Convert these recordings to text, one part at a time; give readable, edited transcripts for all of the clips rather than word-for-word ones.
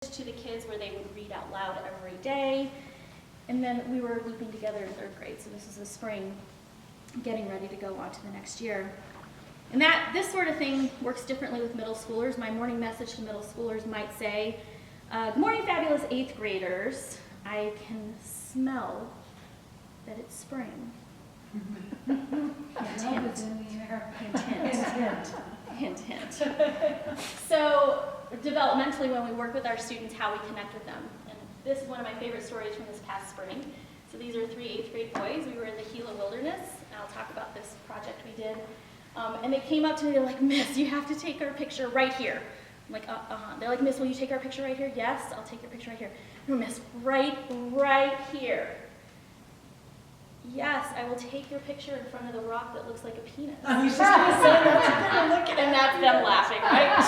to the kids where they would read out loud every day. And then we were looping together in 3rd grade, so this is the spring, getting ready to go on to the next year. And this sort of thing works differently with middle schoolers. My morning message to middle schoolers might say, good morning, fabulous 8th graders. I can smell that it's spring. Hint, hint. Hint, hint. So developmentally, when we work with our students, how we connect with them. And this is one of my favorite stories from this past spring. So these are 3 8th grade boys. We were in the Gila Wilderness, and I'll talk about this project we did. And they came up to me, they're like, Miss, you have to take our picture right here. I'm like, They're like, Miss, will you take our picture right here? Yes, I'll take your picture right here. No, Miss, right here. Yes, I will take your picture in front of the rock that looks like a penis. I was just going to say that. And that's them laughing, right?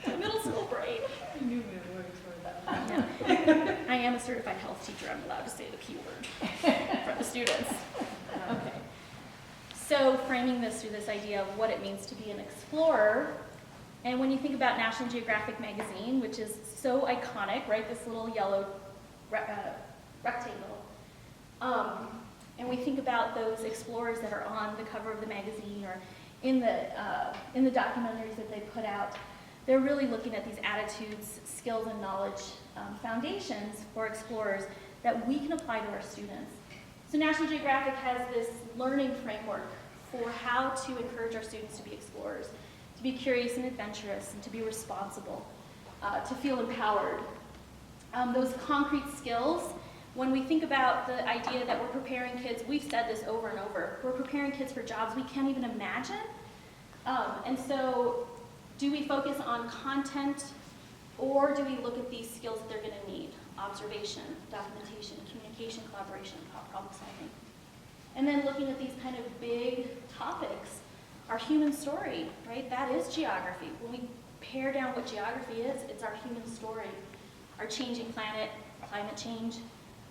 The middle school brain. I knew we were working toward that. Yeah. I am a certified health teacher. I'm allowed to say the P word in front of students. Okay. So framing this through this idea of what it means to be an explorer. And when you think about National Geographic magazine, which is so iconic, right, this little yellow rectangle, and we think about those explorers that are on the cover of the magazine or in the documentaries that they put out, they're really looking at these attitudes, skills, and knowledge foundations for explorers that we can apply to our students. So National Geographic has this learning framework for how to encourage our students to be explorers, to be curious and adventurous, and to be responsible, to feel empowered. Those concrete skills, when we think about the idea that we're preparing kids, we've said this over and over, we're preparing kids for jobs we can't even imagine. And so do we focus on content, or do we look at these skills that they're going to need? Observation, documentation, communication, collaboration, problem solving. And then looking at these kind of big topics, our human story, right? That is geography. When we pare down what geography is, it's our human story, our changing planet, climate change,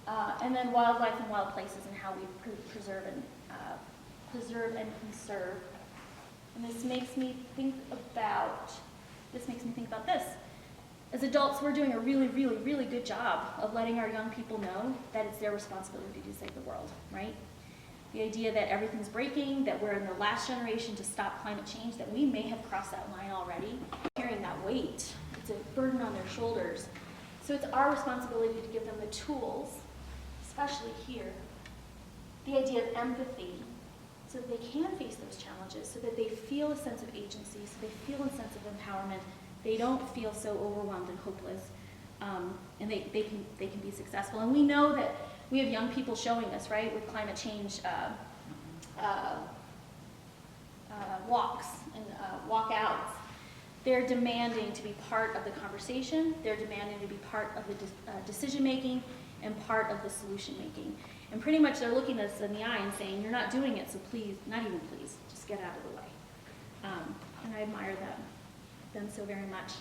and then wildlife and wild places and how we preserve and conserve. And this makes me think about this. As adults, we're doing a really, really, really good job of letting our young people know that it's their responsibility to save the world, right? The idea that everything's breaking, that we're in the last generation to stop climate change, that we may have crossed that line already, carrying that weight. It's a burden on their shoulders. So it's our responsibility to give them the tools, especially here, the idea of empathy, so that they can face those challenges, so that they feel a sense of agency, so they feel a sense of empowerment. They don't feel so overwhelmed and hopeless, and they can be successful. And we know that we have young people showing us, right, with climate change walks and walkouts. They're demanding to be part of the conversation. They're demanding to be part of the decision-making and part of the solution-making. And pretty much they're looking us in the eye and saying, you're not doing it, so please, not even please, just get out of the way. And I admire them so very much.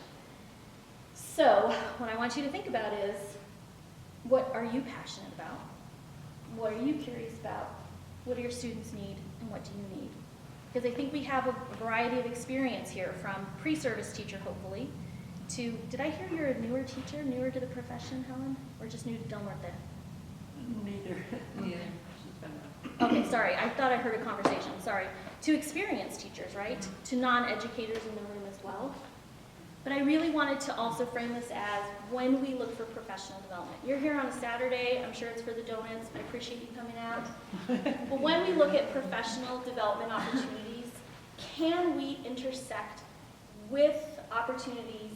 So what I want you to think about is, what are you passionate about? What are you curious about? What do your students need, and what do you need? Because I think we have a variety of experience here, from pre-service teacher, hopefully, to, did I hear you're a newer teacher, newer to the profession, Helen? Or just new to Del Norte? Neither. Okay, sorry, I thought I heard a conversation, sorry. To experienced teachers, right? To non-educators in the room as well. But I really wanted to also frame this as when we look for professional development. You're here on a Saturday, I'm sure it's for the donuts, I appreciate you coming out. But when we look at professional development opportunities, can we intersect with opportunities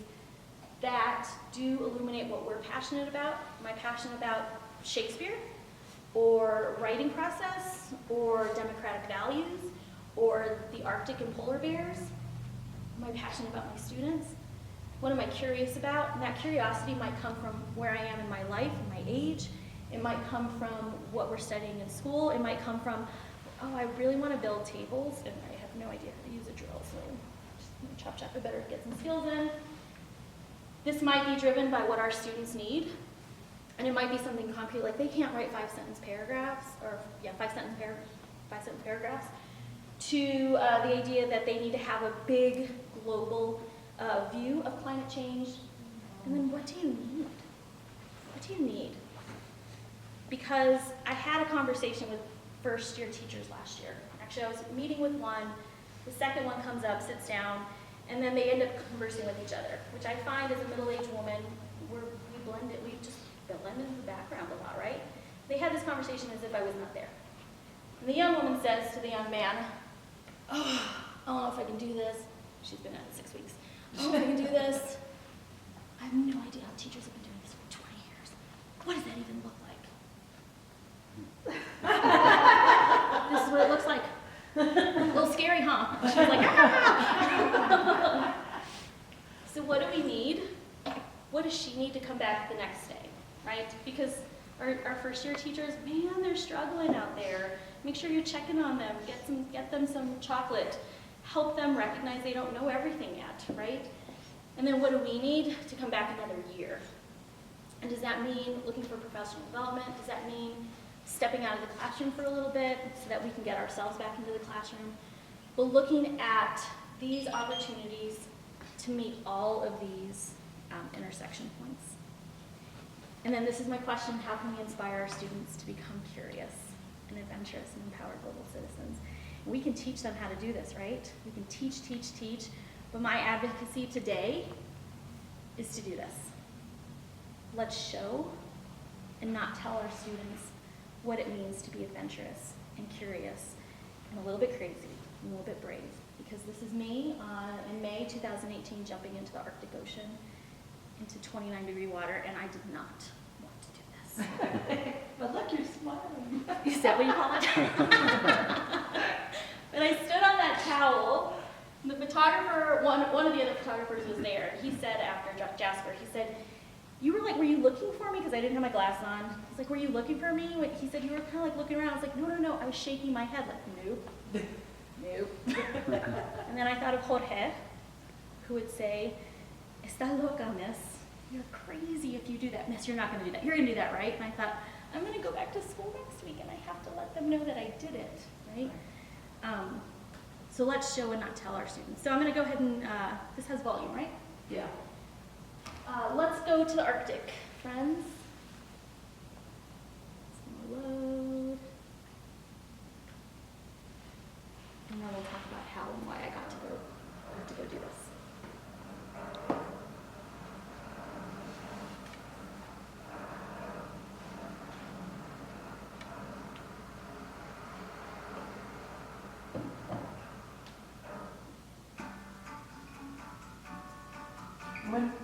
that do illuminate what we're passionate about? Am I passionate about Shakespeare, or writing process, or democratic values, or the Arctic and polar bears? Am I passionate about my students? What am I curious about? And that curiosity might come from where I am in my life, in my age. It might come from what we're studying in school. It might come from, oh, I really want to build tables, and I have no idea how to use a drill, so just chop, chop, I better get some skills in. This might be driven by what our students need, and it might be something concrete, like they can't write 5-sentence paragraphs, or 5-sentence paragraphs. to the idea that they need to have a big global view of climate change. And then what do you need? What do you need? Because I had a conversation with first-year teachers last year. Actually, I was meeting with one, the second one comes up, sits down, and then they end up conversing with each other, which I find as a middle-aged woman, we just blend into the background a lot, right? They had this conversation as if I was not there. And the young woman says to the young man, oh, I don't know if I can do this. She's been at it 6 weeks. I don't know if I can do this. I have no idea how teachers have been doing this for 20 years. What does that even look like? This is what it looks like. A little scary, huh? She's like, ah! So what do we need? What does she need to come back the next day, right? Because our first year teachers, man, they're struggling out there. Make sure you're checking on them. Get them some chocolate. Help them recognize they don't know everything yet, right? And then what do we need to come back another year? And does that mean looking for professional development? Does that mean stepping out of the classroom for a little bit so that we can get ourselves back into the classroom? But looking at these opportunities to meet all of these intersection points. And then this is my question: how can we inspire our students to become curious and adventurous and empowered global citizens? And we can teach them how to do this, right? We can teach, but my advocacy today is to do this. Let's show and not tell our students what it means to be adventurous and curious and a little bit crazy and a little bit brave. Because this is me in May 2018 jumping into the Arctic Ocean, into 29-degree water, and I did not want to do this. But look, you're smiling. Is that what you call it? But I stood on that towel. The photographer, one of the other photographers was there. He said after Jasper, he said, were you looking for me? Because I didn't have my glasses on. He's like, were you looking for me? He said, you were kind of like looking around. I was like, no. I was shaking my head like, nope. And then I thought of Jorge, who would say, "Está loca, miss. You're crazy if you do that. Miss, you're not going to do that. You're going to do that, right?" And I thought, I'm going to go back to school next week, and I have to let them know that I did it, right? So let's show and not tell our students. So I'm going to go ahead and, this has volume, right? Yeah. Let's go to the Arctic, friends. Some more load. And then we'll talk about how and why I got to go do this.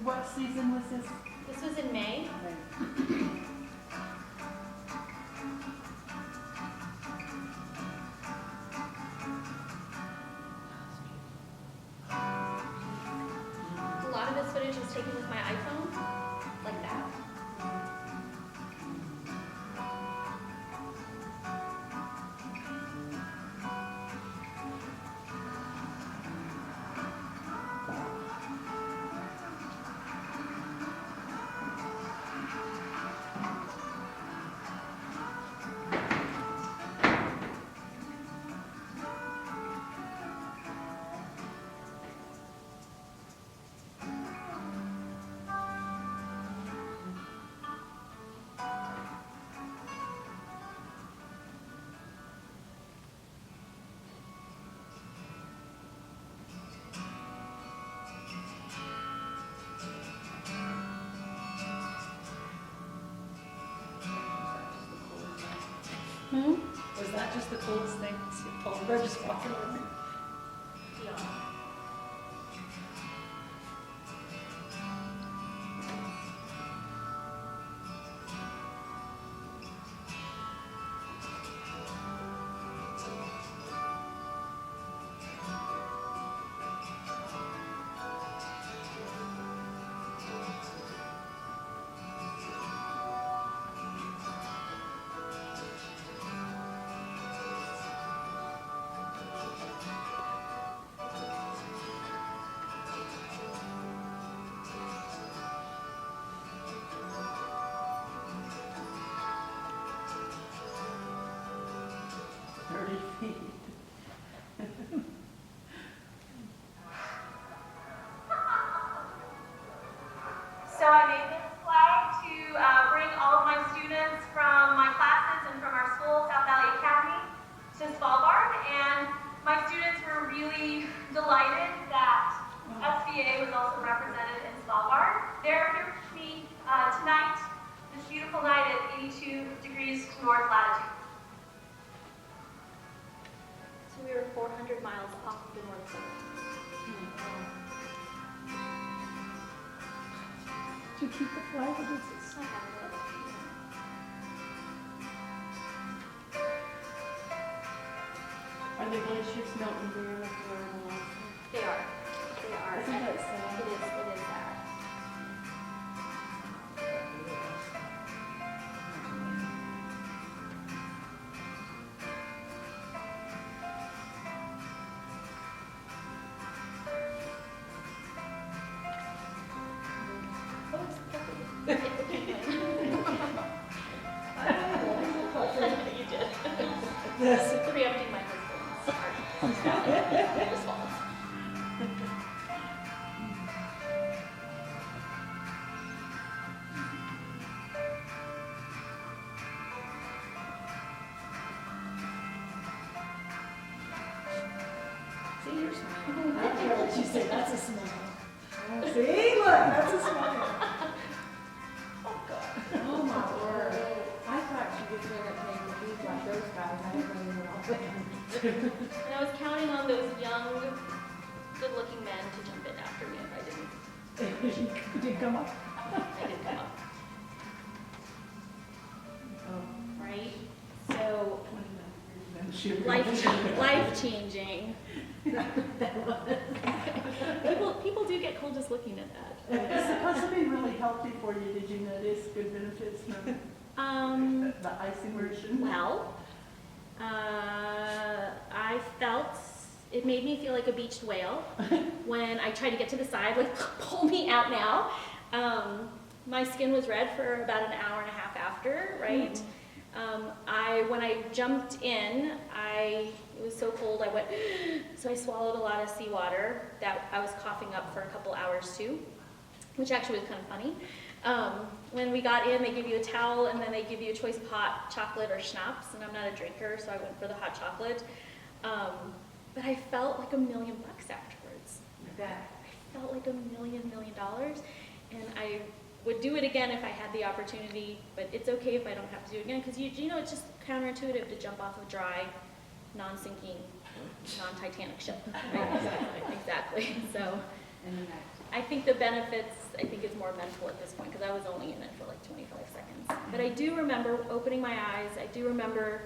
What season was this? This was in May. A lot of this footage was taken with my iPhone, like that. Was that just the coolest thing? We're just walking over. Yeah. SBA was also represented in Svalbard. They're here with me tonight, this beautiful night at 82 degrees north latitude. So we were 400 miles off of the North Pole. To keep the flag of this. I have it. Are the glaciers melting there like they were in Alaska? They are. They are. Isn't that sad? It is sad. You did. Yes. Preempting my husband's response. See, you're smiling. I don't care what you say, that's a smile. Oh, see, look, that's a smile. Oh, God. Oh my word. I thought she was going to take the beach like those guys. I didn't really know. And I was counting on those young, good-looking men to jump in after me if I didn't. You did come up. I didn't come up. Oh, Right? So, 29 degrees, then life-changing. People do get cold just looking at that. it's supposed to be really healthy for you. Did you notice good benefits from the ice immersion? Well, I felt it made me feel like a beached whale when I tried to get to the side, like, pull me out now. My skin was red for about an hour and a half after, right? When I jumped in, it was so cold, I went, so I swallowed a lot of seawater that I was coughing up for a couple hours too, which actually was kind of funny. When we got in, they give you a towel and then they give you a choice of hot chocolate or schnapps, and I'm not a drinker, so I went for the hot chocolate. But I felt like $1 million afterwards. I felt like $1 million, and I would do it again if I had the opportunity, but it's okay if I don't have to do it again, because you know, it's just counterintuitive to jump off a dry, non-sinking, non-Titanic ship. Right? Exactly. So I think the benefits, I think it's more mental at this point, because I was only in it for like 25 seconds. But I do remember opening my eyes, I do remember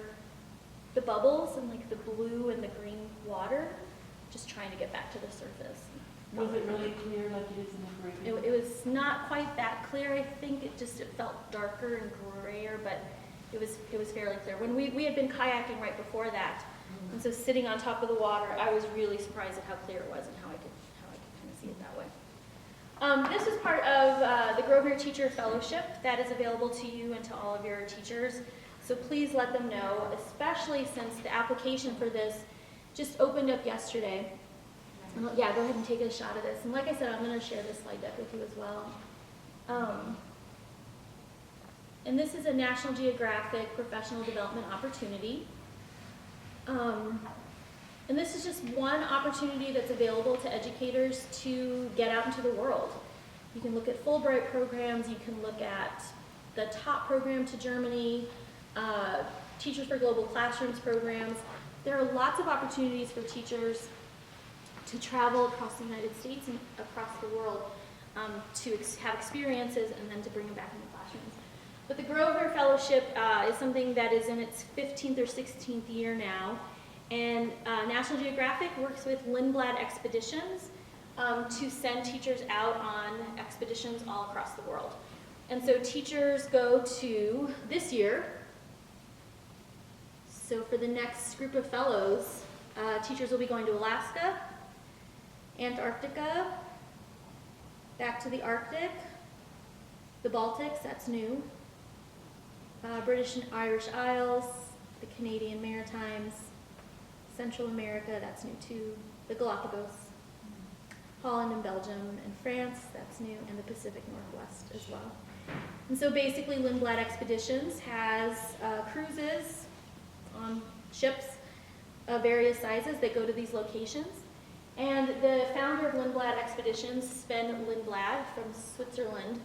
the bubbles and like the blue and the green water, just trying to get back to the surface. Was it really clear like it is in the Caribbean? It was not quite that clear, I think. It felt darker and grayer, but it was fairly clear. When we had been kayaking right before that, and so sitting on top of the water, I was really surprised at how clear it was and how I could kind of see it that way. This is part of the Grosvenor Teacher Fellowship that is available to you and to all of your teachers. So please let them know, especially since the application for this just opened up yesterday. Yeah, go ahead and take a shot of this. And like I said, I'm going to share this slide deck with you as well. And this is a National Geographic professional development opportunity. And this is just one opportunity that's available to educators to get out into the world. You can look at Fulbright programs, you can look at the top program to Germany, Teachers for Global Classrooms programs. There are lots of opportunities for teachers to travel across the United States and across the world to have experiences and then to bring them back into classrooms. But the Grosvenor Fellowship is something that is in its 15th or 16th year now, and National Geographic works with Lindblad Expeditions to send teachers out on expeditions all across the world. And so teachers go to, this year, so for the next group of fellows, teachers will be going to Alaska, Antarctica, back to the Arctic, the Baltics, that's new, British and Irish Isles, the Canadian Maritimes, Central America, that's new too, the Galapagos, Holland and Belgium and France, that's new, and the Pacific Northwest as well. And so basically Lindblad Expeditions has cruises on ships of various sizes that go to these locations. And the founder of Lindblad Lindblad Expeditions, Sven Lindblad from Switzerland.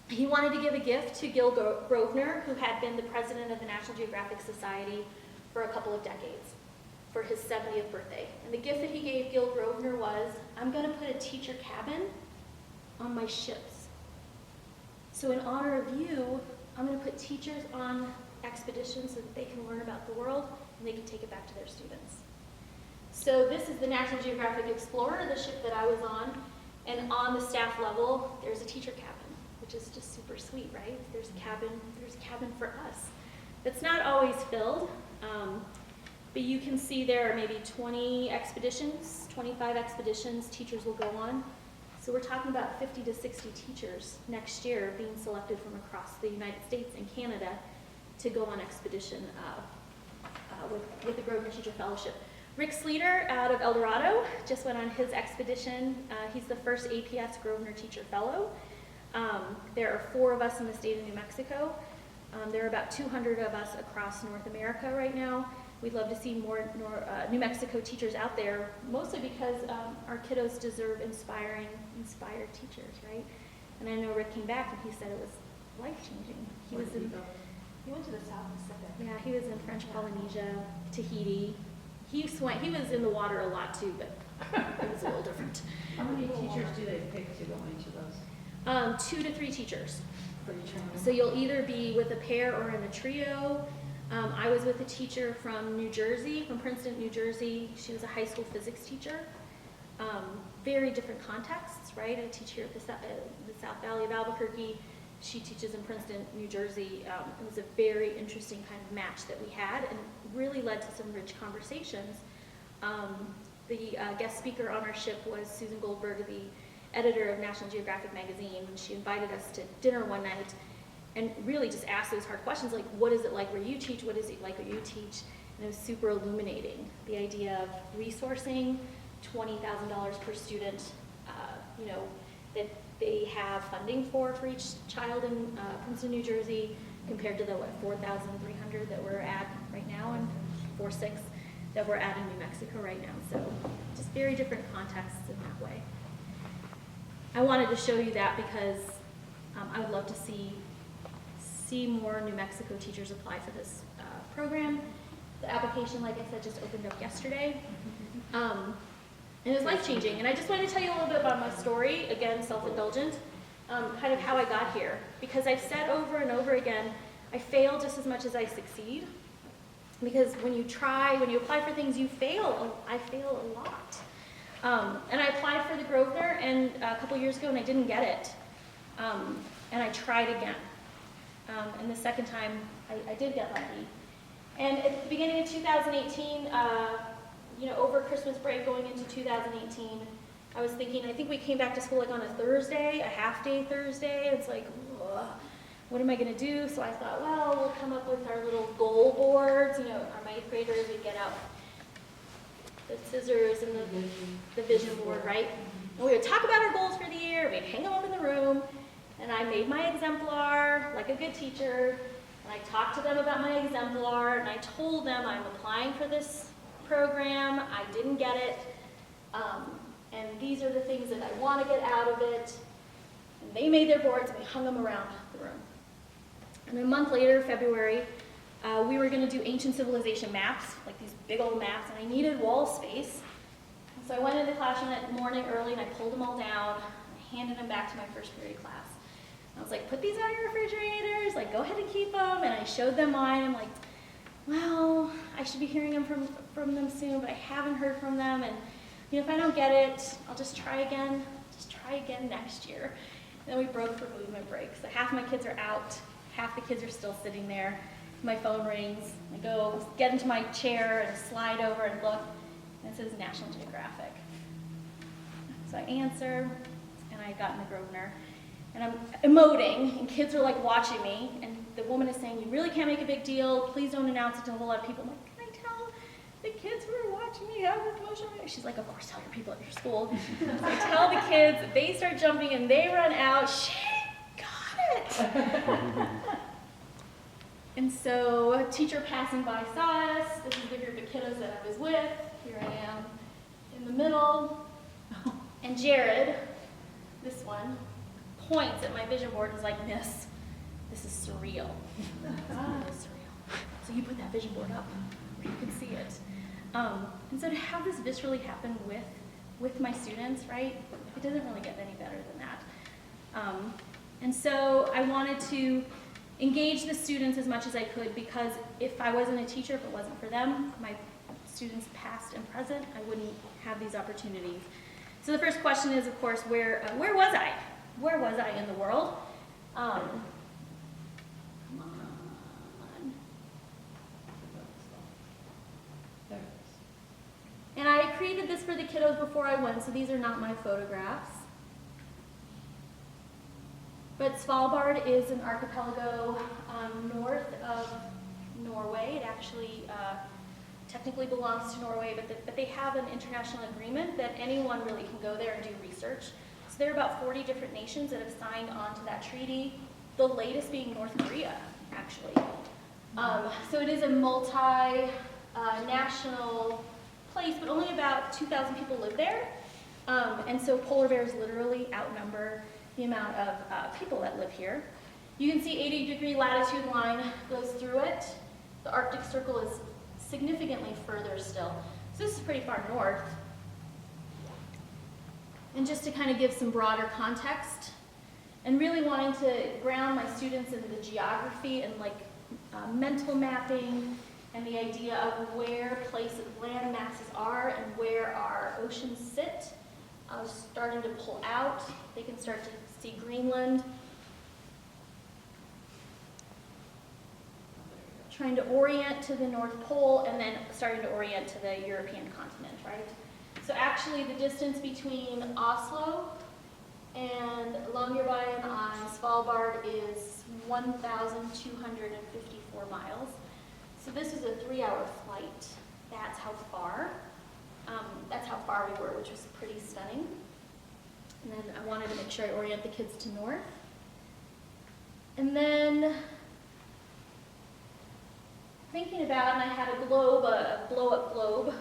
He wanted to give a gift to Gil Grosvenor, who had been the president of the National Geographic Society for a couple of decades, for his 70th birthday. And the gift that he gave Gil Grosvenor was, I'm going to put a teacher cabin on my ships. So in honor of you, I'm going to put teachers on expeditions so that they can learn about the world and they can take it back to their students. So this is the National Geographic Explorer, the ship that I was on, and on the staff level, there's a teacher cabin, which is just super sweet, right? There's a cabin for us. That's not always filled, but you can see there are maybe 20 expeditions, 25 expeditions teachers will go on. So we're talking about 50 to 60 teachers next year being selected from across the United States and Canada to go on expedition with the Grosvenor Teacher Fellowship. Rick Sleater out of El Dorado just went on his expedition. He's the first ApS Grosvenor Teacher Fellow. There are 4 of us in the state of New Mexico. There are about 200 of us across North America right now. We'd love to see more New Mexico teachers out there, mostly because our kiddos deserve inspired teachers, right? And I know Rick came back and he said it was life-changing. He went to the South Pacific. Yeah, he was in French Polynesia, Tahiti. He was in the water a lot too, but it was a little different. How many teachers do they pick to go on each of those? 2 to 3 teachers. For each one? So you'll either be with a pair or in a trio. I was with a teacher from New Jersey, from Princeton, New Jersey. She was a high school physics teacher. Very different contexts, right? I teach here at the South Valley of Albuquerque. She teaches in Princeton, New Jersey. It was a very interesting kind of match that we had and really led to some rich conversations. The guest speaker on our ship was Susan Goldberg, the editor of National Geographic magazine, and she invited us to dinner one night and really just asked those hard questions like, what is it like where you teach? What is it like where you teach? And it was super illuminating. The idea of resourcing $20,000 per student, that they have funding for each child in Princeton, New Jersey, compared to the, 4,300 that we're at right now, and 4,600 that we're at in New Mexico right now. So just very different contexts in that way. I wanted to show you that because I would love to see more New Mexico teachers apply for this program. The application, like I said, just opened up yesterday. And it was life-changing. And I just wanted to tell you a little bit about my story, again, self-indulgent, kind of how I got here. Because I've said over and over again, I fail just as much as I succeed. Because when you apply for things, you fail. I fail a lot. And I applied for the Grosvenor and a couple years ago, and I didn't get it. And I tried again. And the second time, I did get lucky. And at the beginning of 2018, over Christmas break going into 2018, I was thinking, I think we came back to school like on a Thursday, a half-day Thursday. It's like, ugh, what am I going to do? So I thought, well, we'll come up with our little goal boards. Our 8th graders would get out the scissors and the vision board, right? And we would talk about our goals for the year. We'd hang them up in the room. And I made my exemplar like a good teacher. And I talked to them about my exemplar. And I told them I'm applying for this program. I didn't get it. And these are the things that I want to get out of it. And they made their boards and we hung them around the room. And a month later, February, we were going to do ancient civilization maps, like these big old maps, and I needed wall space. And so I went into the classroom that morning early and I pulled them all down. I handed them back to my first period class. I was like, put these on your refrigerators, like go ahead and keep them. And I showed them mine. I'm like, well, I should be hearing them from them soon, but I haven't heard from them. And if I don't get it, I'll just try again. Just try again next year. And then we broke for movement break. So half my kids are out, half the kids are still sitting there. My phone rings. I go get into my chair and slide over and look, and it says National Geographic. So I answer, and I got in the Grosvenor. And I'm emoting, and kids are like watching me, and the woman is saying, you really can't make a big deal, please don't announce it to a whole lot of people. I'm like, can I tell the kids who are watching me how this motion? She's like, of course, tell your people at your school. So I tell the kids, they start jumping, and they run out, she got it! And so a teacher passing by saw us. This is the group of kiddos that I was with. Here I am in the middle. And Jared, this one, points at my vision board and is like, Miss, this is surreal. It is surreal. So you put that vision board up where you can see it. And so to have this viscerally happen with my students, right, it doesn't really get any better than that. And so I wanted to engage the students as much as I could, because if I wasn't a teacher, if it wasn't for them, my students past and present, I wouldn't have these opportunities. So the first question is, of course, where was I? Where was I in the world? Come on. And I created this for the kiddos before I went, so these are not my photographs. But Svalbard is an archipelago north of Norway. It actually technically belongs to Norway, but they have an international agreement that anyone really can go there and do research. So there are about 40 different nations that have signed on to that treaty, the latest being North Korea, actually. So it is a multi-national place, but only about 2,000 people live there. And so polar bears literally outnumber the amount of people that live here. You can see 80-degree latitude line goes through it. The Arctic Circle is significantly further still. So this is pretty far north. And just to kind of give some broader context, and really wanting to ground my students in the geography and like mental mapping and the idea of where land masses are and where our oceans sit. I was starting to pull out. They can start to see Greenland. Trying to orient to the North Pole, and then starting to orient to the European continent, right? So actually the distance between Oslo and Longyearbyen on Svalbard is 1,254 miles. So this is a 3-hour flight. That's how far we were, which was pretty stunning. And then I wanted to make sure I orient the kids to north. And then thinking about, and I had a globe, a blow-up globe,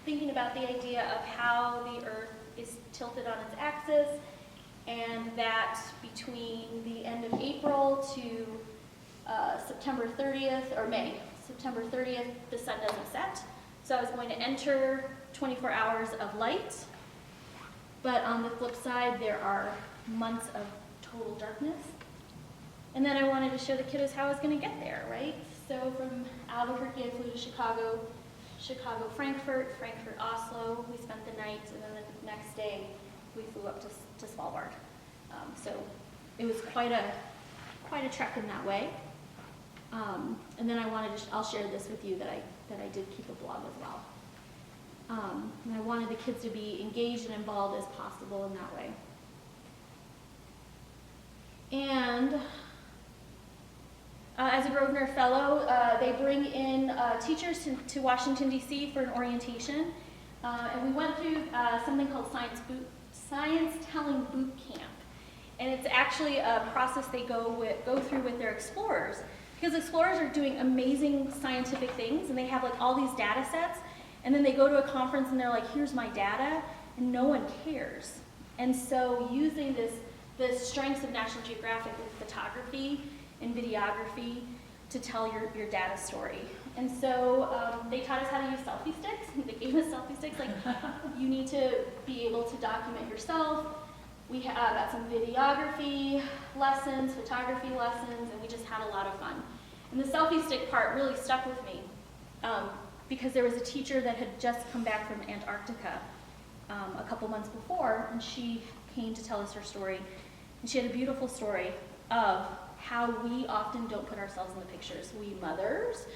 thinking about the idea of how the Earth is tilted on its axis, and that between the end of April to September 30th, or September 30th, the sun doesn't set. So I was going to enter 24 hours of light, but on the flip side, there are months of total darkness. And then I wanted to show the kiddos how I was going to get there, right? So from Albuquerque, I flew to Chicago, Frankfurt, Oslo. We spent the night, and then the next day, we flew up to Svalbard. So it was quite a trek in that way. And then I'll share this with you that I did keep a blog as well. And I wanted the kids to be engaged and involved as possible in that way. And as a Grosvenor Fellow, they bring in teachers to Washington, D.C. for an orientation. And we went through something called Science Telling Boot Camp. And it's actually a process they go through with their explorers. Because explorers are doing amazing scientific things, and they have like all these data sets, and then they go to a conference and they're like, here's my data, and no one cares. And so using the strengths of National Geographic with photography and videography to tell your data story. And so they taught us how to use selfie sticks. They gave us selfie sticks, like you need to be able to document yourself. We got some videography lessons, photography lessons, and we just had a lot of fun. And the selfie stick part really stuck with me because there was a teacher that had just come back from Antarctica a couple months before, and she came to tell us her story. And she had a beautiful story of how we often don't put ourselves in the pictures. We mothers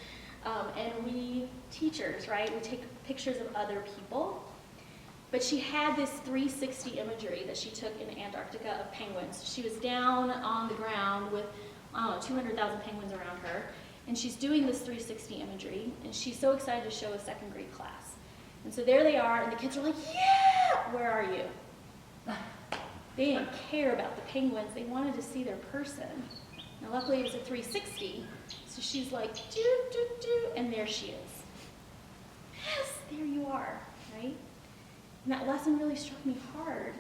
and we teachers, right? We take pictures of other people. But she had this 360 imagery that she took in Antarctica of penguins. She was down on the ground with, 200,000 penguins around her. And she's doing this 360 imagery, and she's so excited to show a second grade class. And so there they are, and the kids are like, yeah, where are you? They didn't care about the penguins. They wanted to see their person. Now luckily it was a 360, so she's like, do, do, do, and there she is. Yes, there you are, right? And that lesson really struck me hard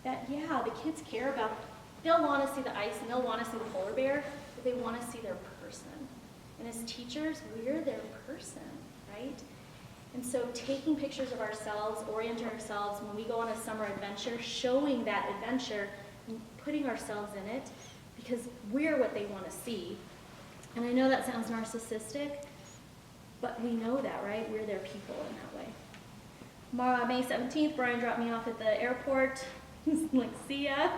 that, yeah, the kids care about, they'll want to see the ice and they'll want to see the polar bear, but they want to see their person. And as teachers, we're their person, right? And so taking pictures of ourselves, orienting ourselves when we go on a summer adventure, showing that adventure and putting ourselves in it, because we're what they want to see. And I know that sounds narcissistic, but we know that, right? We're their people in that way. May 17th, Brian dropped me off at the airport. He's like, see ya.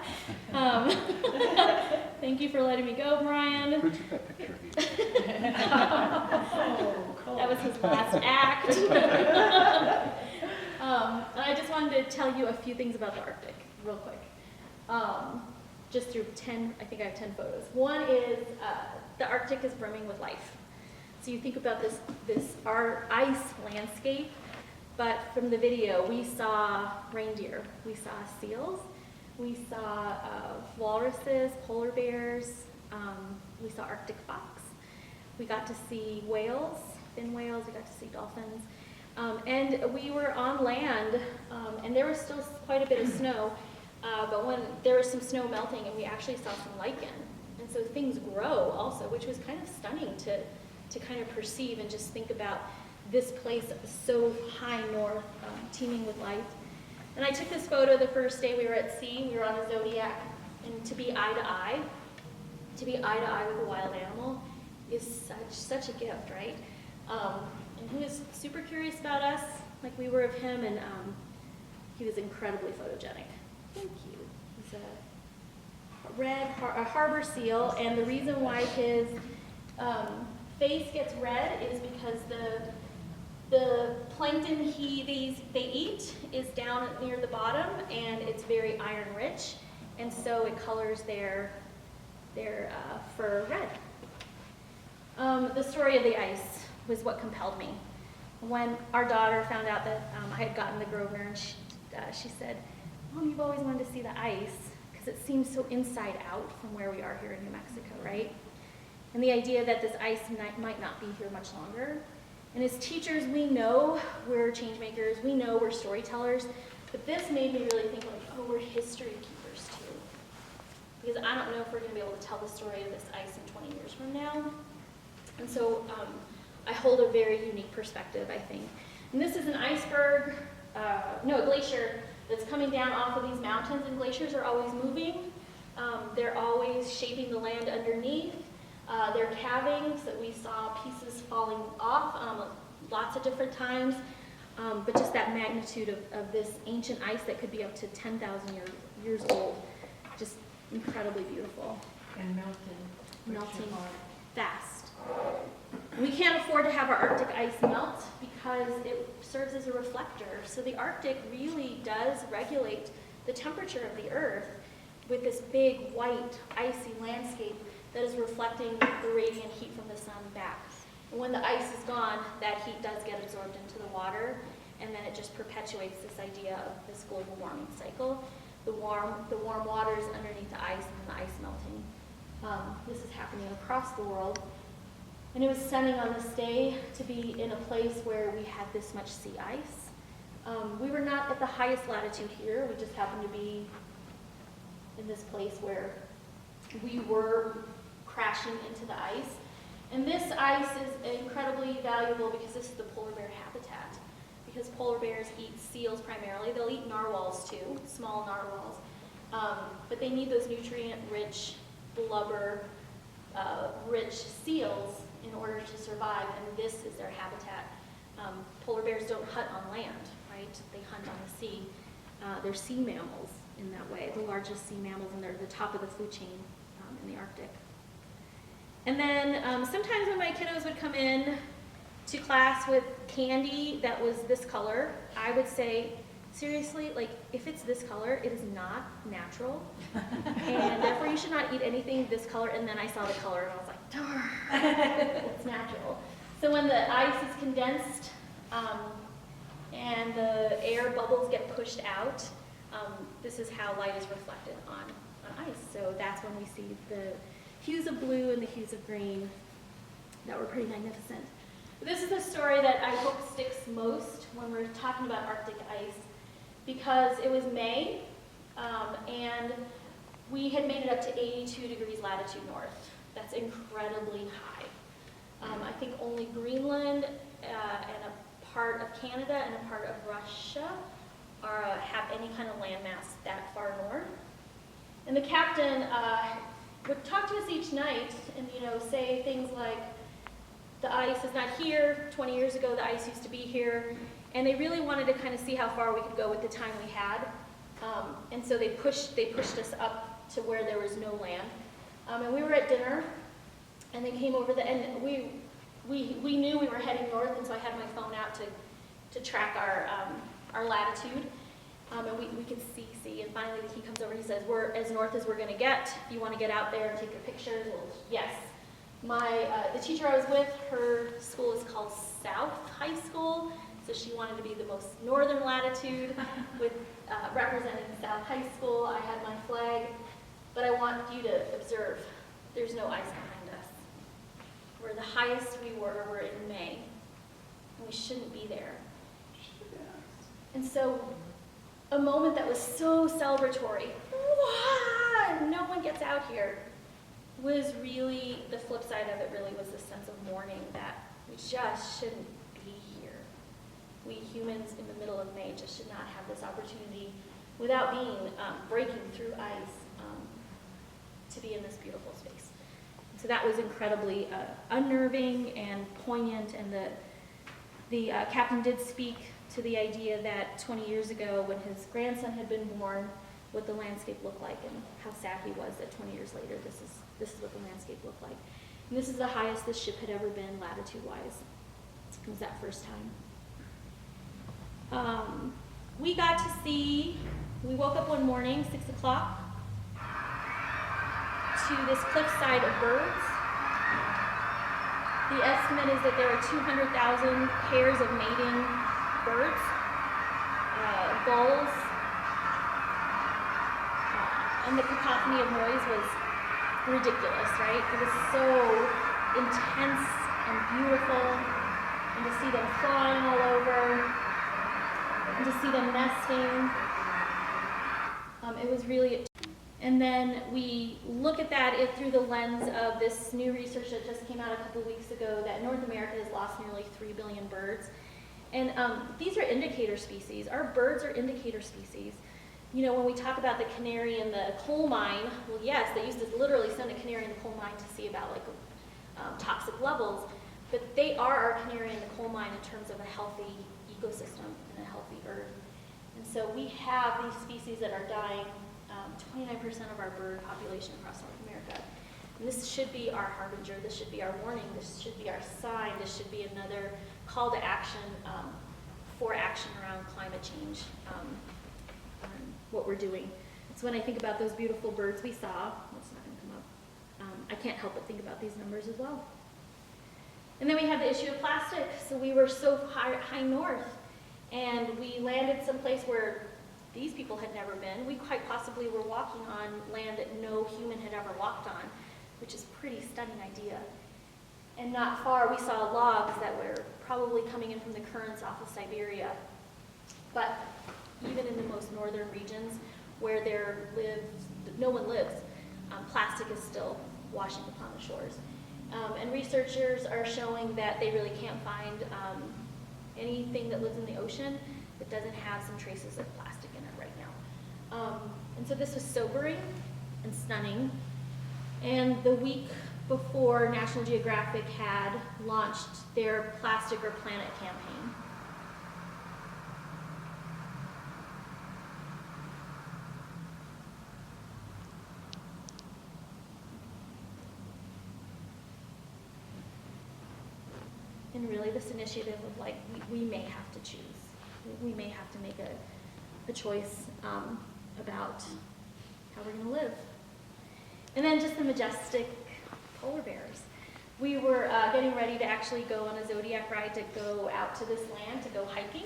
Thank you for letting me go, Brian. Who took that picture of you? That was his last act. And I just wanted to tell you a few things about the Arctic, real quick. Just through 10, I think I have 10 photos. One is the Arctic is brimming with life. So you think about our ice landscape, but from the video, we saw reindeer, we saw seals, we saw walruses, polar bears, we saw Arctic fox. We got to see whales, fin whales, we got to see dolphins. And we were on land, and there was still quite a bit of snow, but when there was some snow melting, and we actually saw some lichen. And so things grow also, which was kind of stunning to kind of perceive and just think about this place that was so high north, teeming with life. And I took this photo the first day we were at sea. We were on a Zodiac, and to be eye to eye with a wild animal is such a gift, right? And he was super curious about us, like we were of him, and he was incredibly photogenic. Thank you. He's a harbor seal, and the reason why his face gets red is because the plankton they eat is down near the bottom, and it's very iron rich, and so it colors their fur red. The story of the ice was what compelled me. When our daughter found out that I had gotten the Grosvenor, and she said, "Mom, you've always wanted to see the ice," because it seems so inside out from where we are here in New Mexico, right? And the idea that this ice might not be here much longer. And as teachers, we know we're change makers, we know we're storytellers, but this made me really think like, oh, we're history keepers too. Because I don't know if we're gonna be able to tell the story of this ice in 20 years from now. And so I hold a very unique perspective, I think. And this is an iceberg, a glacier that's coming down off of these mountains, and glaciers are always moving. They're always shaping the land underneath. They're calving, so we saw pieces falling off lots of different times, but just that magnitude of this ancient ice that could be up to 10,000 years old, just incredibly beautiful. And Melting fast. We can't afford to have our Arctic ice melt because it serves as a reflector. So the Arctic really does regulate the temperature of the Earth with this big white icy landscape that is reflecting the radiant heat from the sun back. And when the ice is gone, that heat does get absorbed into the water, and then it just perpetuates this idea of this global warming cycle. The warm waters underneath the ice, and then the ice melting. This is happening across the world. And it was stunning on this day to be in a place where we had this much sea ice. We were not at the highest latitude here. We just happened to be in this place where we were crashing into the ice. And this ice is incredibly valuable because this is the polar bear habitat. Because polar bears eat seals primarily. They'll eat narwhals too, small narwhals. But they need those nutrient-rich, blubber-rich seals in order to survive, and this is their habitat. Polar bears don't hunt on land, right? They hunt on the sea. They're sea mammals in that way, the largest sea mammals, and they're the top of the food chain in the Arctic. And then sometimes when my kiddos would come in to class with candy that was this color, I would say, seriously, like, if it's this color, it is not natural, and therefore you should not eat anything this color. And then I saw the color, and I was like, darn, it's natural. So when the ice is condensed and the air bubbles get pushed out, this is how light is reflected on ice. So that's when we see the hues of blue and the hues of green that were pretty magnificent. This is the story that I hope sticks most when we're talking about Arctic ice, because it was May, And we had made it up to 82 degrees latitude north. That's incredibly high. I think only Greenland and a part of Canada and a part of Russia have any kind of landmass that far north. And the captain would talk to us each night and, say things like, the ice is not here. 20 years ago, the ice used to be here. And they really wanted to kind of see how far we could go with the time we had. And so they pushed us up to where there was no land. And we were at dinner, and they came over and we knew we were heading north, and so I had my phone out to track our latitude. And we could see, and finally he comes over and he says, we're as north as we're gonna get. If you wanna get out there and take your pictures, well, yes. The teacher I was with, her school is called South High School, so she wanted to be the most northern latitude with representing South High School. I had my flag, but I want you to observe, there's no ice behind us. We're the highest we were in May, and we shouldn't be there. And so, a moment that was so celebratory, no one gets out here, was really, the flip side of it really was the sense of mourning that we just shouldn't be here. We humans in the middle of May just should not have this opportunity without being, breaking through ice, to be in this beautiful space. So that was incredibly unnerving and poignant, and the captain did speak to the idea that 20 years ago when his grandson had been born, what the landscape looked like, and how sad he was that 20 years later this is what the landscape looked like. And this is the highest this ship had ever been latitude-wise. It was that first time. We got to see, we woke up one morning, 6 o'clock, to this cliffside of birds. The estimate is that there are 200,000 pairs of mating birds, gulls, and the cacophony of noise was ridiculous, right? It was so intense and beautiful, and to see them flying all over, and to see them nesting, it was really. And then we look at that through the lens of this new research that just came out a couple weeks ago that North America has lost nearly 3 billion birds. And these are indicator species. Our birds are indicator species. When we talk about the canary in the coal mine, well, yes, they used to literally send a canary in the coal mine to see about toxic levels, but they are our canary in the coal mine in terms of a healthy ecosystem and a healthy earth. And so we have these species that are dying. 29% of our bird population across North America. And this should be our harbinger, this should be our warning, this should be our sign, this should be another call to action for action around climate change, what we're doing. So when I think about those beautiful birds we saw, it's not going to come up, I can't help but think about these numbers as well. And then we have the issue of plastic. So we were so high north, and we landed someplace where these people had never been. We quite possibly were walking on land that no human had ever walked on, which is a pretty stunning idea. And not far, we saw logs that were probably coming in from the currents off of Siberia. But even in the most northern regions where no one lives, plastic is still washing upon the shores. And researchers are showing that they really can't find anything that lives in the ocean that doesn't have some traces of plastic in it right now. And so this was sobering and stunning. And the week before, National Geographic had launched their Plastic or Planet campaign. And really this initiative of we may have to choose. We may have to make a choice about how we're going to live. And then just the majestic polar bears. We were getting ready to actually go on a Zodiac ride to go out to this land to go hiking.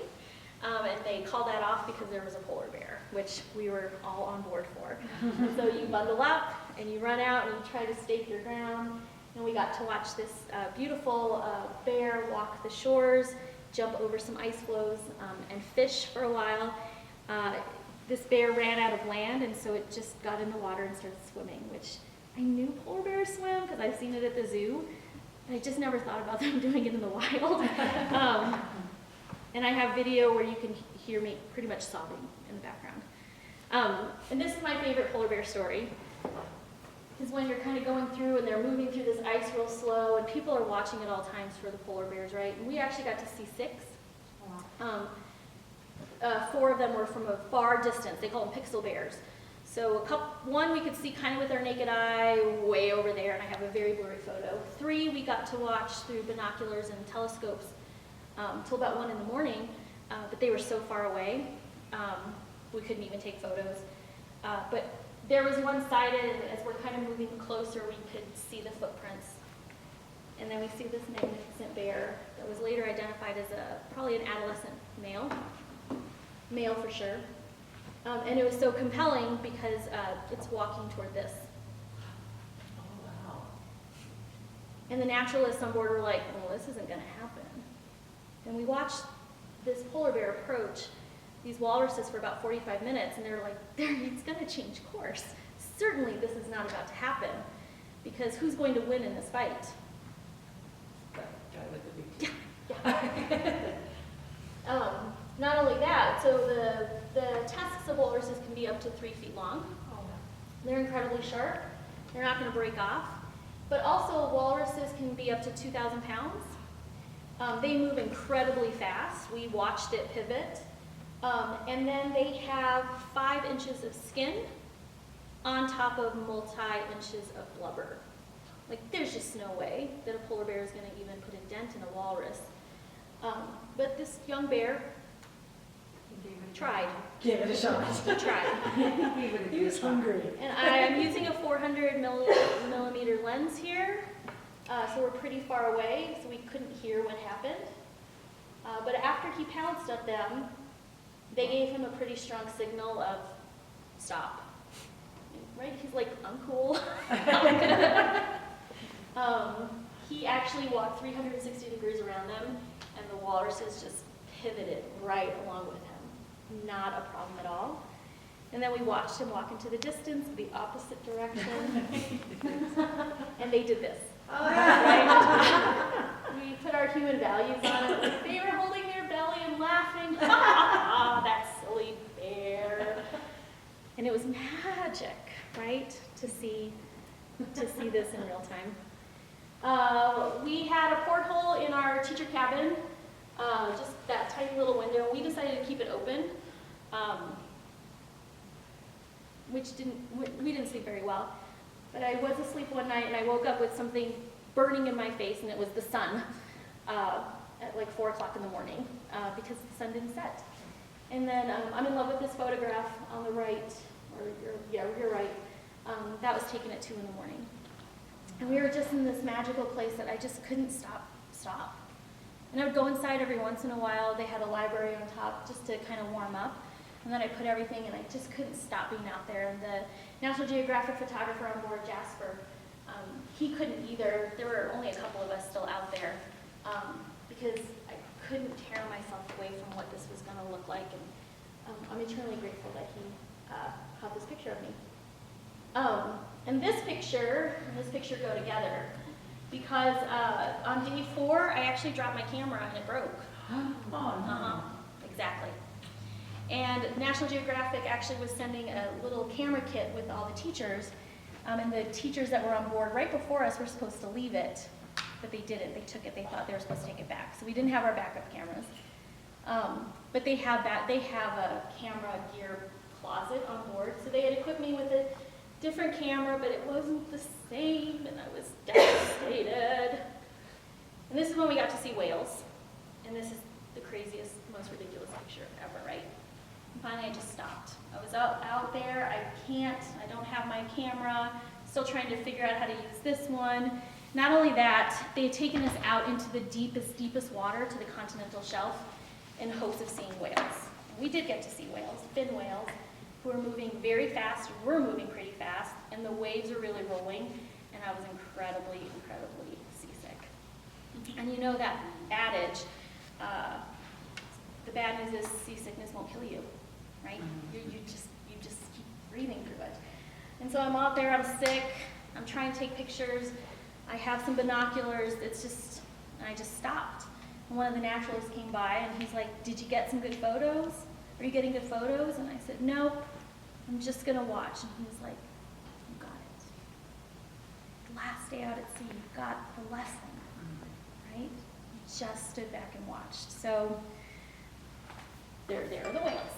And they called that off because there was a polar bear, which we were all on board for. And so you bundle up and you run out and you try to stake your ground. And we got to watch this beautiful bear walk the shores, jump over some ice floes, and fish for a while. this bear ran out of land, and so it just got in the water and started swimming, which I knew polar bears swim because I've seen it at the zoo, but I just never thought about them doing it in the wild. And I have video where you can hear me pretty much sobbing in the background. And this is my favorite polar bear story, is when you're kind of going through and they're moving through this ice real slow, and people are watching at all times for the polar bears, right? And we actually got to see 6. 4 of them were from a far distance. They call them pixel bears. So one we could see kind of with our naked eye way over there, and I have a very blurry photo. 3 we got to watch through binoculars and telescopes till about 1 in the morning, but they were so far away we couldn't even take photos. But there was one-sided, and as we're kind of moving closer, we could see the footprints. And then we see this magnificent bear that was later identified as probably an adolescent male for sure. And it was so compelling because it's walking toward this. Oh, wow. And the naturalists on board were like, well, this isn't going to happen. And we watched this polar bear approach these walruses for about 45 minutes, and they're like, it's going to change course. Certainly this is not about to happen, because who's going to win in this fight? Guy with the big Yeah. Not only that, so the tusks of walruses can be up to 3 feet long. Oh, They're incredibly sharp. They're not going to break off. But also walruses can be up to 2,000 pounds. They move incredibly fast. We watched it pivot. And then they have 5 inches of skin on top of multi-inches of blubber. Like, there's just no way that a polar bear is going to even put a dent in a walrus. But this young bear tried. Give it a shot. He tried. He was hungry. And I'm using a 400 millimeter lens here, so we're pretty far away, so we couldn't hear what happened. But after he pounced at them, they gave him a pretty strong signal of stop. Right? He's like, I'm cool. He actually walked 360 degrees around them, and the walruses just pivoted right along with him. Not a problem at all. And then we watched him walk into the distance, the opposite direction, and they did this. Oh, yeah. Right? We put our human values on it. Like, they were holding their belly and laughing. That silly bear. And it was magic, right? To see this in real time. We had a porthole in our teacher cabin, just that tiny little window. We decided to keep it open, which we didn't sleep very well. But I was asleep one night and I woke up with something burning in my face, and it was the sun at like 4 o'clock in the morning because the sun didn't set. And then I'm in love with this photograph on the right, you're right. That was taken at 2 in the morning. And we were just in this magical place that I just couldn't stop. And I would go inside every once in a while. They had a library on top just to kind of warm up. And then I put everything, and I just couldn't stop being out there. And the National Geographic photographer on board, Jasper, he couldn't either. There were only a couple of us still out there because I couldn't tear myself away from what this was going to look like. And I'm eternally grateful that he caught this picture of me. And this picture go together because on day 4, I actually dropped my camera and it broke. Oh, Exactly. And National Geographic actually was sending a little camera kit with all the teachers, and the teachers that were on board right before us were supposed to leave it, but they didn't. They took it. They thought they were supposed to take it back, so we didn't have our backup cameras. But they have a camera gear closet on board, so they had equipped me with a different camera, but it wasn't the same, and I was devastated. And this is when we got to see whales, and this is the craziest, most ridiculous picture ever, right? And finally, I just stopped. I was out there. I don't have my camera. Still trying to figure out how to use this one. Not only that, they had taken us out into the deepest water to the continental shelf in hopes of seeing whales. We did get to see whales, fin whales, who were moving very fast. We're moving pretty fast, and the waves are really rolling, and I was incredibly seasick. And you know that adage, the bad news is seasickness won't kill you. right? You just keep breathing through it. And so I'm out there, I'm sick, I'm trying to take pictures, I have some binoculars, I just stopped. And one of the naturalists came by and he's like, did you get some good photos? Are you getting good photos? And I said, nope, I'm just gonna watch. And he was like, you got it. Last day out at sea, you got the lesson, right? You just stood back and watched. So there are the whales,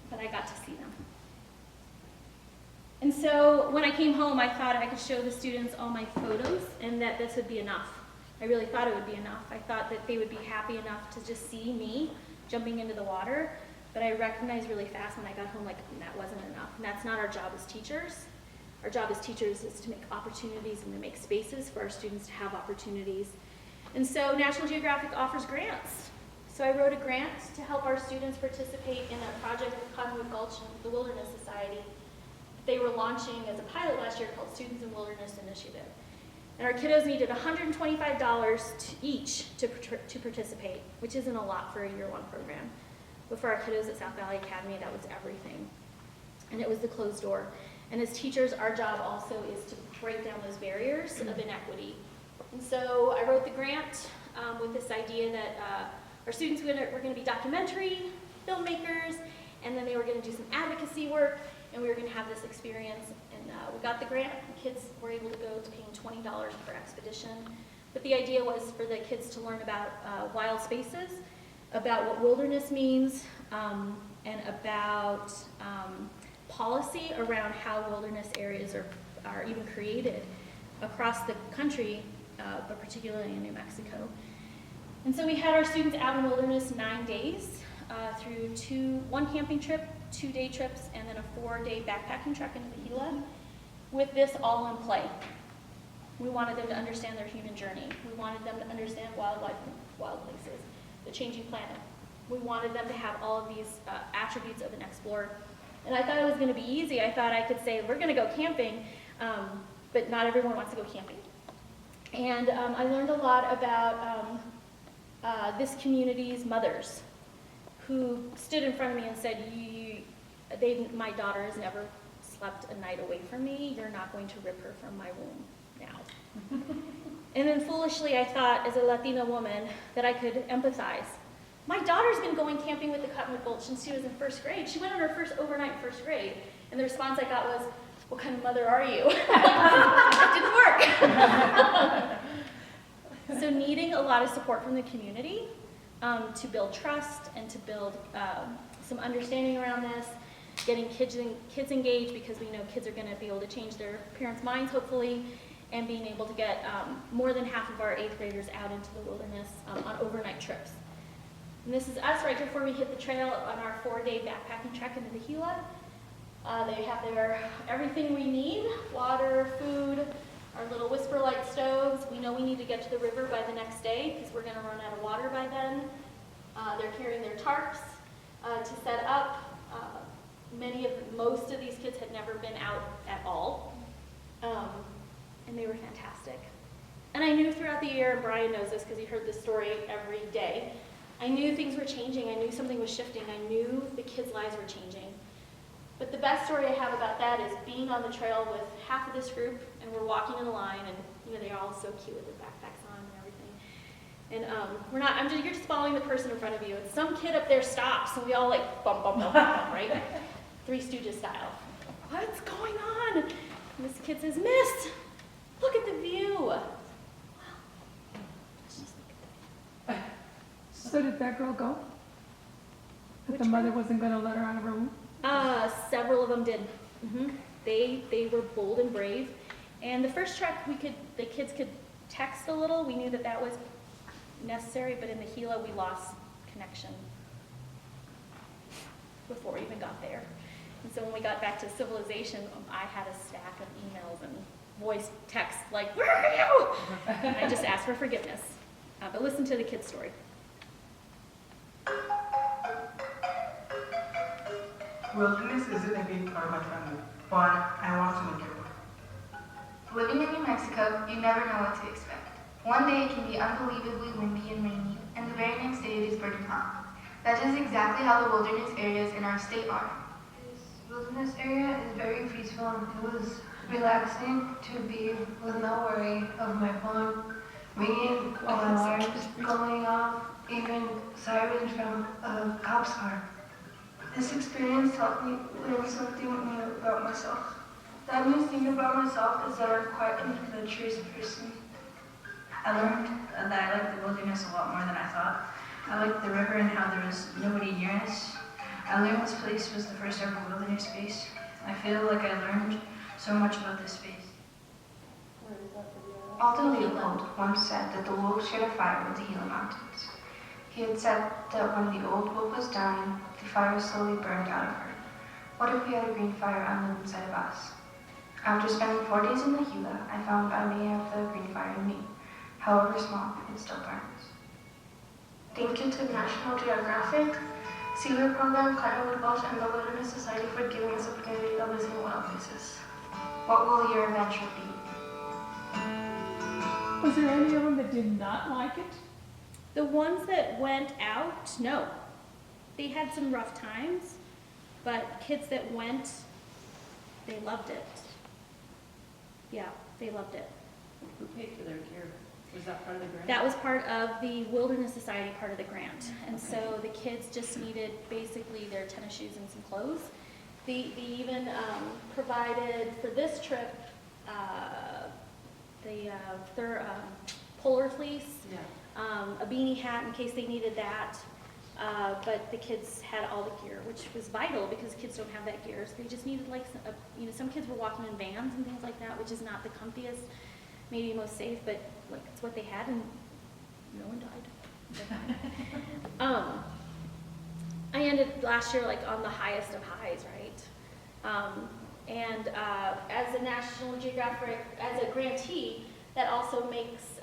but I got to see them. And so when I came home, I thought I could show the students all my photos and that this would be enough. I really thought it would be enough. I thought that they would be happy enough to just see me jumping into the water, but I recognized really fast when I got home, like, that wasn't enough. And that's not our job as teachers. Our job as teachers is to make opportunities and to make spaces for our students to have opportunities. And so National Geographic offers grants. So I wrote a grant to help our students participate in a project with Cottonwood Gulch and the Wilderness Society. They were launching as a pilot last year called Students in Wilderness Initiative. And our kiddos needed $125 each to participate, which isn't a lot for a year one program. But for our kiddos at South Valley Academy, that was everything. And it was the closed door. And as teachers, our job also is to break down those barriers of inequity. And so I wrote the grant with this idea that our students were going to be documentary filmmakers, and then they were going to do some advocacy work, and we were going to have this experience. And we got the grant. The kids were able to go to paying $20 per expedition. But the idea was for the kids to learn about wild spaces, about what wilderness means, and about policy around how wilderness areas are even created across the country, but particularly in New Mexico. And so we had our students out in wilderness 9 days through one camping trip, 2 day trips, and then a 4-day backpacking trek into the Gila, with this all in play. We wanted them to understand their human journey. We wanted them to understand wildlife, wild places, the changing planet. We wanted them to have all of these attributes of an explorer. And I thought it was going to be easy. I thought I could say, we're going to go camping, but not everyone wants to go camping. And I learned a lot about this community's mothers who stood in front of me and said, my daughter has never slept a night away from me. You're not going to rip her from my womb now. And then foolishly, I thought, as a Latina woman, that I could empathize. My daughter's been going camping with the Cottonwood Gulch since she was in 1st grade. She went on her first overnight in 1st grade. And the response I got was, what kind of mother are you? It didn't work. So needing a lot of support from the community to build trust and to build some understanding around this, getting kids engaged, because we know kids are going to be able to change their parents' minds, hopefully, and being able to get more than half of our 8th graders out into the wilderness on overnight trips. And this is us right before we hit the trail on our 4-day backpacking trek into the Gila. They have everything we need, water, food, our little whisper light stoves. We know we need to get to the river by the next day because we're going to run out of water by then. They're carrying their tarps to set up. Most of these kids had never been out at all, and they were fantastic. And I knew throughout the year, and Brian knows this because he heard this story every day, I knew things were changing. I knew something was shifting. I knew the kids' lives were changing. But the best story I have about that is being on the trail with half of this group, and we're walking in a line, and they're all so cute with their backpacks on and everything. And you're just following the person in front of you. And some kid up there stops, and we all like bump, bump, bump, bump, right? Three Stooges style. What's going on? And this kid says, Miss, look at the view. Wow. Let's just look at the view. So did that girl go? That Which the mother one? wasn't going to let her out of her womb? Several of them did. Mm-hmm. They were bold and brave. And the first trek, the kids could text a little. We knew that was necessary, but in the Gila, we lost connection before we even got there. And so when we got back to civilization, I had a stack of emails and voice texts like, where are you? And I just asked for forgiveness. But listen to the kid's story. Wilderness isn't a big part of my family, but I want to make it work. Living in New Mexico, you never know what to expect. One day it can be unbelievably windy and rainy, and the very next day it is burning hot. That is exactly how the wilderness areas in our state are. This wilderness area is very peaceful, and it was relaxing to be with no worry of my phone ringing or alarms going off, even sirens from a cop's car. This experience helped me learn something new about myself. The new thing about myself is that I'm quite an adventurous person. I learned that I liked the wilderness a lot more than I thought. I liked the river and how there was nobody near us. I learned this place was the first ever wilderness space. I feel like I learned so much about this space. Aldo Leopold once said that the wolves shared a fire with the Gila Mountains. He had said that when the old wolf was dying, the fire slowly burned out of her. What if we had a green fire on the inside of us? After spending 4 days in the Gila, I found I may have the green fire in me. However small, it still burns. Thank you to National Geographic, Sealer Program, Cottonwood Welsh, and the Wilderness Society for giving us the opportunity of visiting wild places. What will your adventure be? Was there any of them that did not like it? The ones that went out, no. They had some rough times, but kids that went, they loved it. Yeah, they loved it. Who paid for their gear? Was that part of the grant? That was part of the Wilderness Society part of the grant. And so the kids just needed basically their tennis shoes and some clothes. They even provided for this trip their polar fleece, a beanie hat in case they needed that. But the kids had all the gear, which was vital because kids don't have that gear. So they just needed like, some kids were walking in vans and things like that, which is not the comfiest, maybe most safe, but like it's what they had, and no one died. I ended last year like on the highest of highs, right? As a National Geographic, as a grantee, that also makes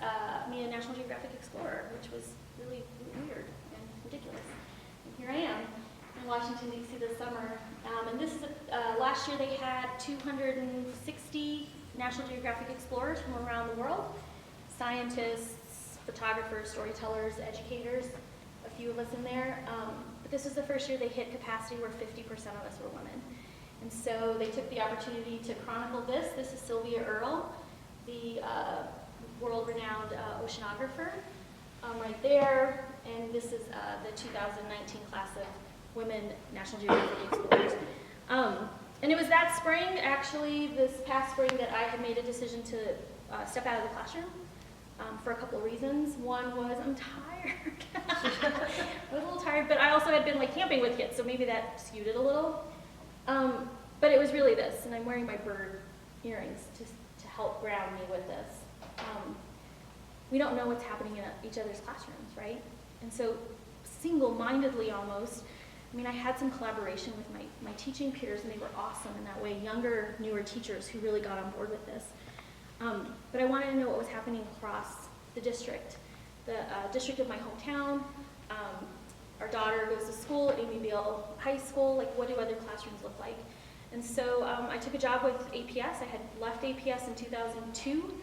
me a National Geographic Explorer, which was really weird and ridiculous. And here I am in Washington, D.C. this summer. And this is, last year they had 260 National Geographic Explorers from around the world. Scientists, photographers, storytellers, educators, a few of us in there. But this is the first year they hit capacity where 50% of us were women. And so they took the opportunity to chronicle this. This is Sylvia Earle, the world-renowned oceanographer, right there. And this is the 2019 class of women National Geographic Explorers. And it was that spring, actually, this past spring, that I had made a decision to step out of the classroom for a couple of reasons. One was I'm tired. I was a little tired, but I also had been like camping with kids, so maybe that skewed it a little. But it was really this, and I'm wearing my bird earrings to help ground me with this. We don't know what's happening in each other's classrooms, right? And so single-mindedly almost, I mean, I had some collaboration with my teaching peers, and they were awesome in that way, younger, newer teachers who really got on board with this. But I wanted to know what was happening across the district. The district of my hometown, our daughter goes to school at Amy Beale High School, like what do other classrooms look like? And so I took a job with APS. I had left APS in 2002,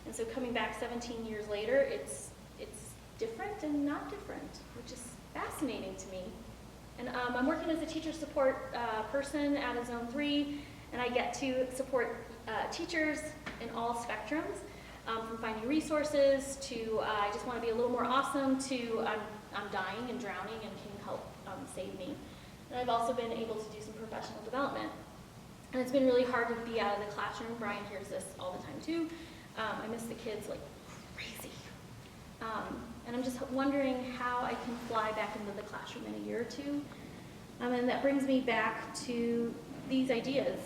and so coming back 17 years later, it's different and not different, which is fascinating to me. And I'm working as a teacher support person out of Zone 3, and I get to support teachers in all spectrums, from finding resources to I just want to be a little more awesome to I'm dying and drowning and can you help save me. And I've also been able to do some professional development. And it's been really hard to be out of the classroom. Brian hears this all the time too. I miss the kids like crazy. And I'm just wondering how I can fly back into the classroom in a year or two. And that brings me back to these ideas.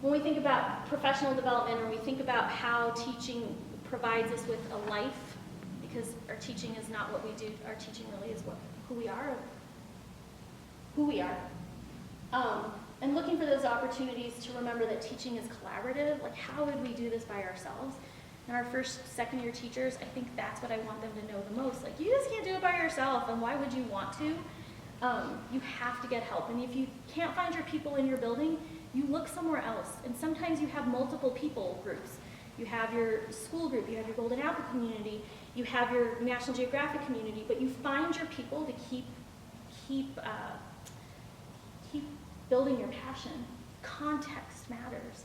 When we think about professional development, or we think about how teaching provides us with a life, because our teaching is not what we do, our teaching really is who we are. And looking for those opportunities to remember that teaching is collaborative, like how would we do this by ourselves? And our first, second year teachers, I think that's what I want them to know the most. Like, you just can't do it by yourself, and why would you want to? You have to get help. And if you can't find your people in your building, you look somewhere else. And sometimes you have multiple people groups. You have your school group, you have your Golden Apple community, you have your National Geographic community, but you find your people to keep keep building your passion. Context matters.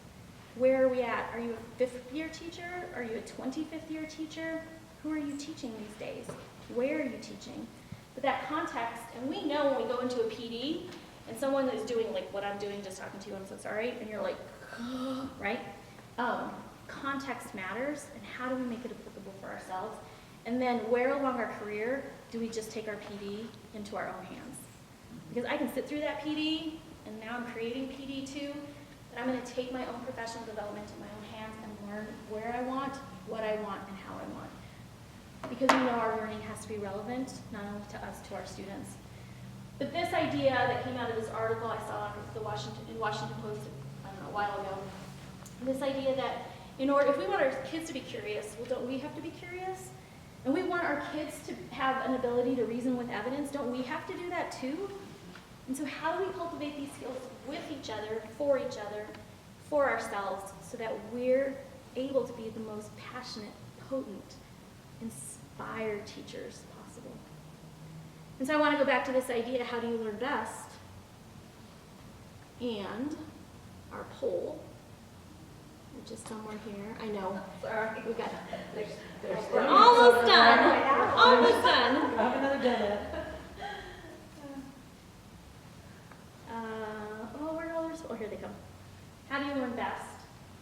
Where are we at? Are you a 5th year teacher? Are you a 25th year teacher? Who are you teaching these days? Where are you teaching? But that context, and we know when we go into a PD and someone is doing like what I'm doing, just talking to you, I'm so sorry, and you're like, right? Context matters, and how do we make it applicable for ourselves? And then where along our career do we just take our PD into our own hands? Because I can sit through that PD, and now I'm creating PD too, but I'm going to take my own professional development in my own hands and learn where I want, what I want, and how I want. Because we know our learning has to be relevant, not only to us, to our students. But this idea that came out of this article I saw in Washington Post, I don't know, a while ago, this idea that if we want our kids to be curious, well, don't we have to be curious? And we want our kids to have an ability to reason with evidence, don't we have to do that too? And so how do we cultivate these skills with each other, for ourselves, so that we're able to be the most passionate, potent, inspired teachers possible? And so I want to go back to this idea, how do you learn best? And our poll, which is somewhere here. I know. Sorry. We got we're almost done. Almost done. I have another donut. Where are all those? Oh, here they come. How do you learn best?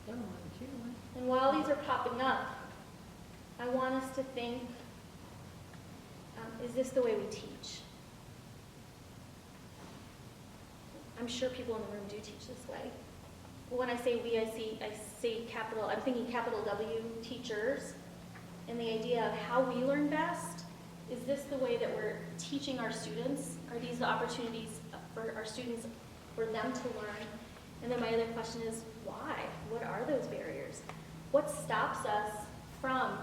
And while these are popping up, I want us to think, is this the way we teach? I'm sure people in the room do teach this way. When I say we, I'm thinking capital W, teachers, and the idea of how we learn best. Is this the way that we're teaching our students? Are these the opportunities for our students, for them to learn? And then my other question is, why? What are those barriers? What stops us from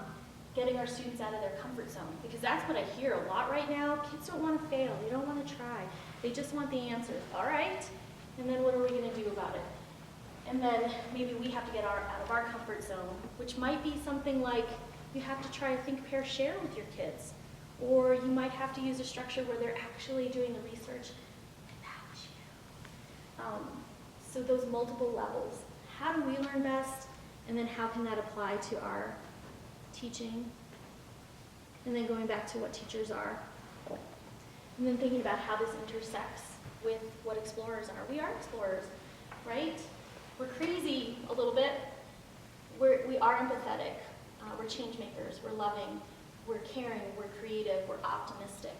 getting our students out of their comfort zone? Because that's what I hear a lot right now. Kids don't want to fail. They don't want to try. They just want the answers. All right. And then what are we going to do about it? And then maybe we have to get out of our comfort zone, which might be something like you have to try to think, pair, share with your kids. Or you might have to use a structure where they're actually doing the research without you. So those multiple levels. How do we learn best? And then how can that apply to our teaching? And then going back to what teachers are. And then thinking about how this intersects with what explorers are. We are explorers, right? We're crazy a little bit. We are empathetic. We're change makers. We're loving. We're caring. We're creative. We're optimistic.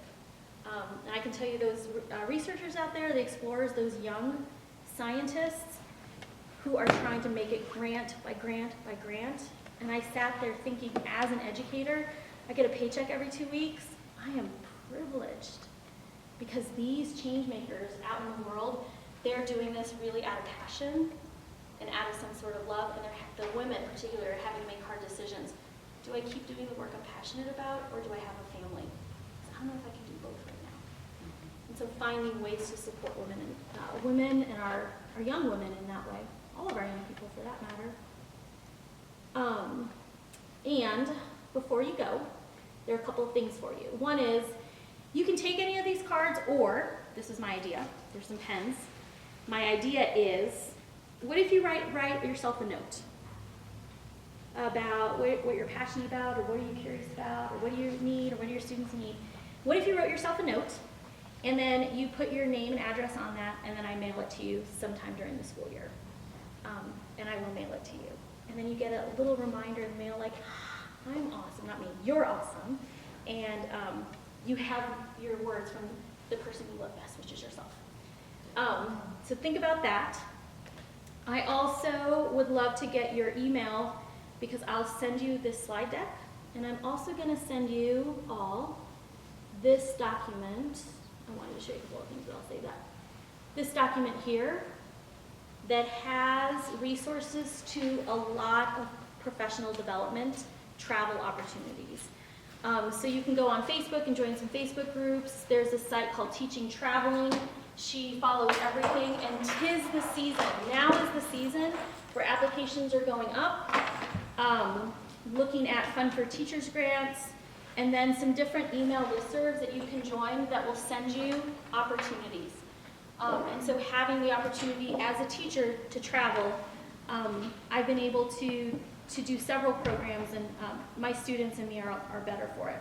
And I can tell you those researchers out there, the explorers, those young scientists who are trying to make it grant by grant by grant. And I sat there thinking, as an educator, I get a paycheck every 2 weeks. I am privileged because these change makers out in the world, they're doing this really out of passion and out of some sort of love. And the women in particular are having to make hard decisions. Do I keep doing the work I'm passionate about, or do I have a family? I don't know if I can do both right now. And so finding ways to support women and our young women in that way. All of our young people, for that matter. And before you go, there are a couple of things for you. One is, you can take any of these cards, or, this is my idea, there's some pens. My idea is, what if you write yourself a note about what you're passionate about, or what are you curious about, or what do you need, or what do your students need? What if you wrote yourself a note, and then you put your name and address on that, and then I mail it to you sometime during the school year. And I will mail it to you. And then you get a little reminder in the mail like, I'm awesome, not me, you're awesome. And you have your words from the person you love best, which is yourself. So think about that. I also would love to get your email, because I'll send you this slide deck, and I'm also going to send you all this document. I wanted to show you a couple of things, but I'll save that. This document here that has resources to a lot of professional development, travel opportunities. So you can go on Facebook and join some Facebook groups. There's a site called Teaching Traveling. She follows everything, and 'tis the season. Now is the season where applications are going up. Looking at Fund for Teachers grants, and then some different email listservs that you can join that will send you opportunities. And so having the opportunity as a teacher to travel, I've been able to do several programs, and my students and me are better for it.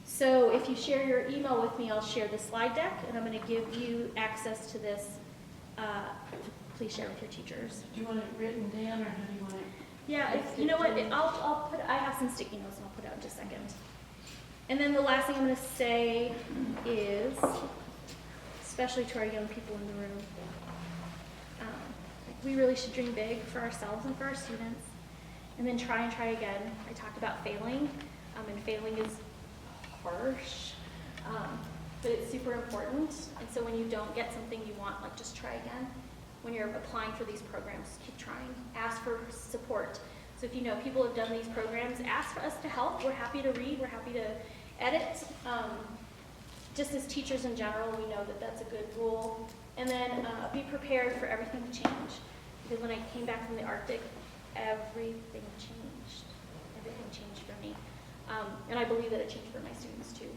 So if you share your email with me, I'll share the slide deck, and I'm going to give you access to this. Please share with your teachers. Do you want it written down, or how do you want it? Yeah, you know what, I'll put, I have some sticky notes, and I'll put it out in just a second. And then the last thing I'm going to say is, especially to our young people in the room, we really should dream big for ourselves and for our students, and then try and try again. I talked about failing, and failing is harsh, but it's super important. And so when you don't get something you want, like, just try again. When you're applying for these programs, keep trying. Ask for support. So if you know people have done these programs, ask for us to help. We're happy to read. We're happy to edit. Just as teachers in general, we know that that's a good rule. And then be prepared for everything to change. Because when I came back from the Arctic, everything changed. Everything changed for me. And I believe that it changed for my students too.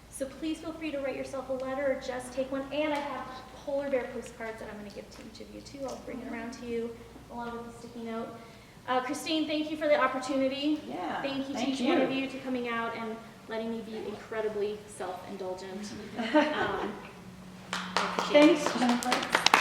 So please feel free to write yourself a letter or just take one. And I have polar bear postcards that I'm going to give to each of you too. I'll bring it around to you along with the sticky note. Christine, thank you for the opportunity. Yeah. Thank you to each one of you to coming out and letting me be incredibly self-indulgent. I appreciate it. Thanks, Jennifer.